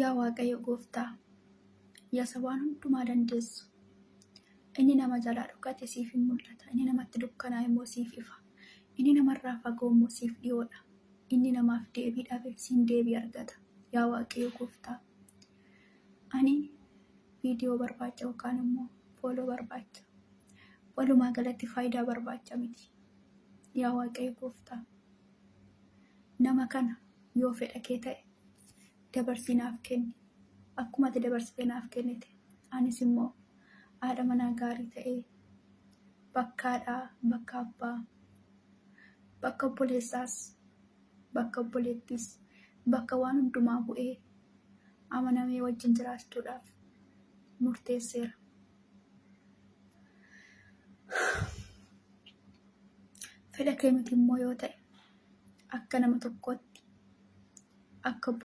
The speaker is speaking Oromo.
Yaa Waaqayyo Gooftaa, yaa isa waan hundumaa dandeessu. Inni nama jalaa dhokate siif hin mul'ata. Inni namatti dukkanaa immoo siif ifa. Inni namarraa fagoo immoo siif dhiyoodha. Inni namaaf deebii dhabe siin deebii argata. Yaa Waaqayyo Gooftaa, ani viidiyoo barbaacha yookaan immoo fooloo barbaacha. Walumaa galatti faayidaa barbaacha miti. Yaa Waaqayyo Gooftaa, nama kana yoo fedha kee ta'e dabarsii naaf kenni. Akkuma ati dabarsitee naaf kennite, anis immoo haadha manaa gaarii ta'ee bakka haadhaa, bakka abbaa, bakka obboleessaas, bakka obboleettis, bakka waan hundumaa bu'ee amanamee wajjin jiraachuudhaaf murteesseera. Fedha kee miti immoo yoo ta'e akka nama tokkootti, akka